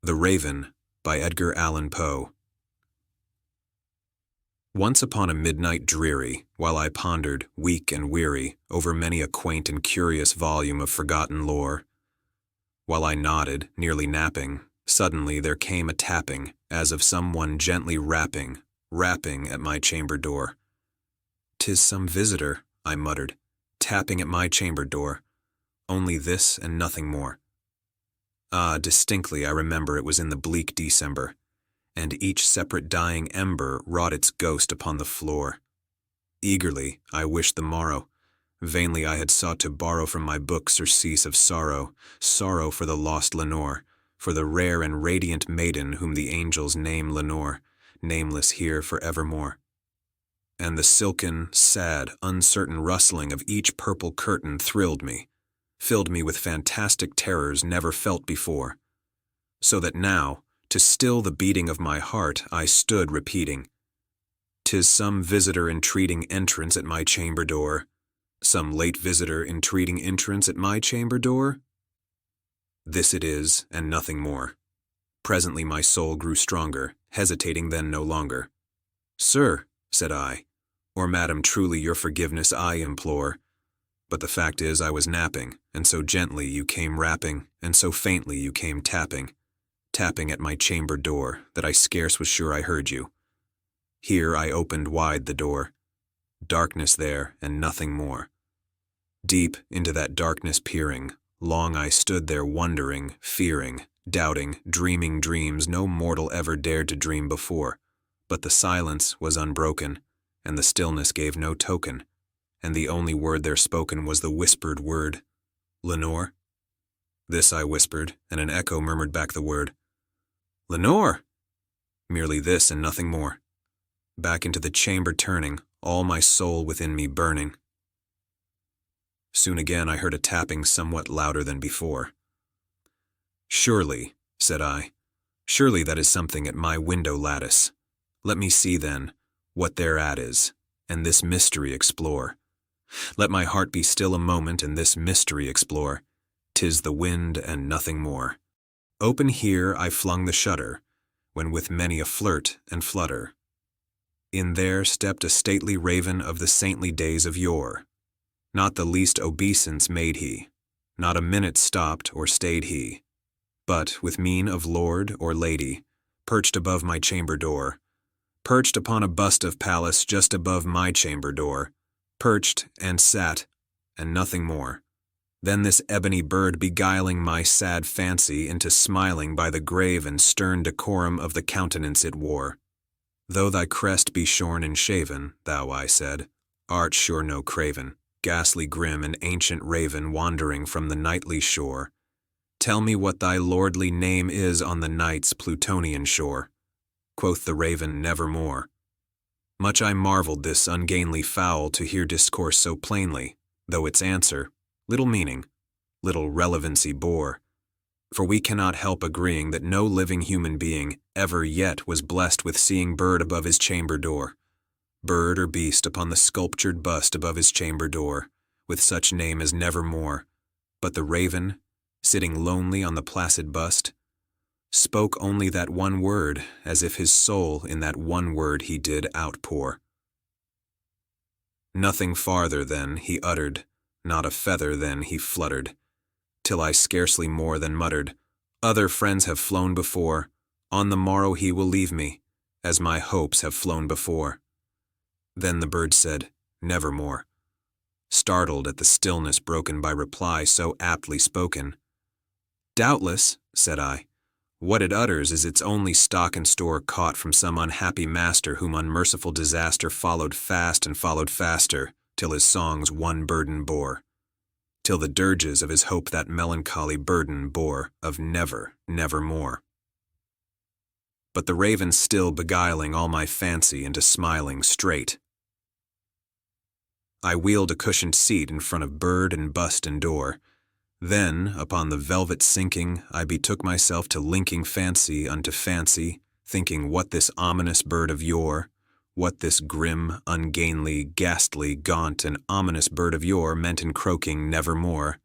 The Raven by Edgar Allan Poe. Once upon a midnight dreary, while I pondered, weak and weary, over many a quaint and curious volume of forgotten lore, while I nodded, nearly napping, suddenly there came a tapping, as of someone gently rapping at my chamber door. "'Tis some visitor," I muttered, "tapping at my chamber door. Only this and nothing more." Ah, distinctly I remember it was in the bleak December, and each separate dying ember wrought its ghost upon the floor. Eagerly I wished the morrow. Vainly I had sought to borrow from my book surcease of sorrow, sorrow for the lost Lenore, for the rare and radiant maiden whom the angels name Lenore, nameless here for evermore. And the silken, sad, uncertain rustling of each purple curtain thrilled me, filled me with fantastic terrors never felt before, so that now, to still the beating of my heart, I stood repeating, "'Tis some visitor entreating entrance at my chamber door, some late visitor entreating entrance at my chamber door." This it is, and nothing more. Presently my soul grew stronger, hesitating then no longer. "Sir," said I, "or madam, truly your forgiveness I implore. But the fact is I was napping, and so gently you came rapping, and so faintly you came tapping at my chamber door, that I scarce was sure I heard you. Here I opened wide the door. Darkness there, and nothing more. Deep into that darkness peering, long I stood there wondering, fearing, doubting, dreaming dreams no mortal ever dared to dream before. But the silence was unbroken, and the stillness gave no token, and the only word there spoken was the whispered word, "Lenore?" This I whispered, and an echo murmured back the word, "Lenore!" Merely this and nothing more. Back into the chamber turning, all my soul within me burning. Soon again I heard a tapping somewhat louder than before. "Surely," said I, "surely that is something at my window lattice. Let me see, then, what thereat is, and this mystery explore. Let my heart be still a moment and this mystery explore. 'Tis the wind and nothing more." Open here I flung the shutter, when with many a flirt and flutter, in there stepped a stately raven of the saintly days of yore. Not the least obeisance made he, not a minute stopped or stayed he, but, with mien of lord or lady, perched above my chamber door, perched upon a bust of Pallas just above my chamber door, perched and sat, and nothing more. Then this ebony bird beguiling my sad fancy into smiling by the grave and stern decorum of the countenance it wore. "Though thy crest be shorn and shaven, thou," I said, "art sure no craven, ghastly grim and ancient raven wandering from the nightly shore. Tell me what thy lordly name is on the night's Plutonian shore." Quoth the raven, "Nevermore." Much I marveled this ungainly fowl to hear discourse so plainly, though its answer, little meaning, little relevancy bore. For we cannot help agreeing that no living human being ever yet was blessed with seeing bird above his chamber door, bird or beast upon the sculptured bust above his chamber door, with such name as Nevermore. But the raven, sitting lonely on the placid bust, spoke only that one word, as if his soul in that one word he did outpour. Nothing farther then he uttered, not a feather then he fluttered, till I scarcely more than muttered, "Other friends have flown before, on the morrow he will leave me, as my hopes have flown before." Then the bird said, "Nevermore," startled at the stillness broken by reply so aptly spoken. "Doubtless," said I, "what it utters is its only stock and store caught from some unhappy master whom unmerciful disaster followed fast and followed faster, till his songs one burden bore, till the dirges of his hope that melancholy burden bore of never, nevermore." But the raven still beguiling all my fancy into smiling straight. I wheeled a cushioned seat in front of bird and bust and door. Then, upon the velvet sinking, I betook myself to linking fancy unto fancy, thinking what this ominous bird of yore, what this grim, ungainly, ghastly, gaunt, and ominous bird of yore meant in croaking "Nevermore."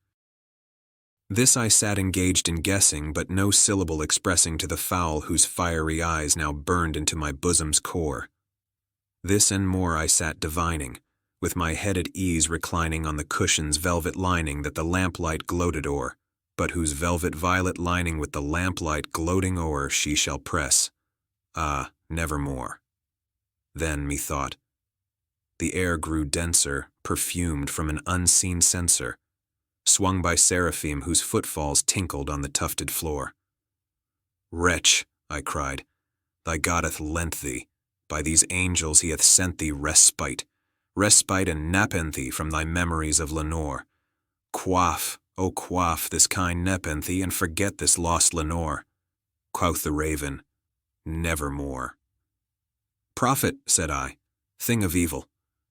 This I sat engaged in guessing, but no syllable expressing to the fowl whose fiery eyes now burned into my bosom's core. This and more I sat divining, with my head at ease reclining on the cushion's velvet lining that the lamplight gloated o'er, but whose velvet violet lining with the lamplight gloating o'er she shall press. Ah, nevermore. Then, methought, the air grew denser, perfumed from an unseen censer, swung by seraphim whose footfalls tinkled on the tufted floor. Wretch, I cried, thy God hath lent thee, by these angels he hath sent thee respite and nepenthe from thy memories of Lenore. Quaff, O quaff this kind nepenthe, and forget this lost Lenore. Quoth the raven, nevermore. Prophet, said I, thing of evil,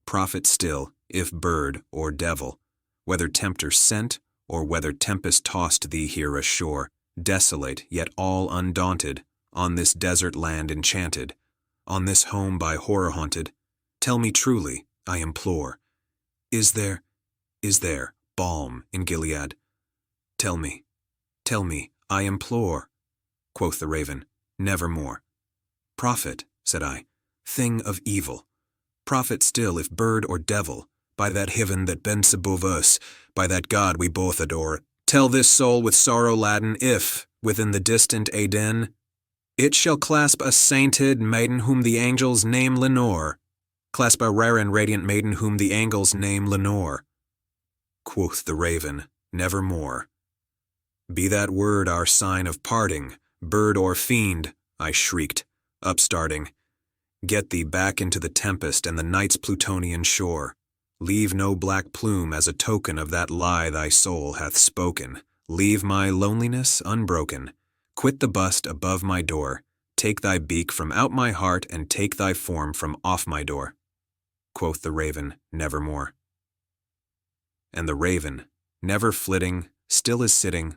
prophet still, if bird or devil, whether tempter sent, or whether tempest tossed thee here ashore, desolate yet all undaunted, on this desert land enchanted, on this home by horror haunted, tell me truly, I implore, is there balm in Gilead? Tell me, I implore. Quoth the raven, nevermore. Prophet, said I, thing of evil, prophet still if bird or devil, by that heaven that bends above us, by that God we both adore, tell this soul with sorrow laden if, within the distant Aden, it shall clasp a sainted maiden whom the angels name Lenore, clasp a rare and radiant maiden whom the angels name Lenore. Quoth the raven, nevermore. Be that word our sign of parting, bird or fiend, I shrieked, upstarting. Get thee back into the tempest and the night's Plutonian shore. Leave no black plume as a token of that lie thy soul hath spoken. Leave my loneliness unbroken. Quit the bust above my door. Take thy beak from out my heart and take thy form from off my door. Quoth the raven, nevermore. And the raven, never flitting, still is sitting,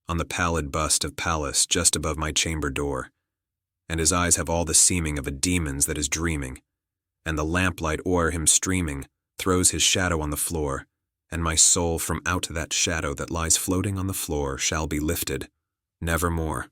on the pallid bust of Pallas just above my chamber door, and his eyes have all the seeming of a demon's that is dreaming, and the lamplight o'er him streaming throws his shadow on the floor, and my soul from out that shadow that lies floating on the floor shall be lifted, nevermore.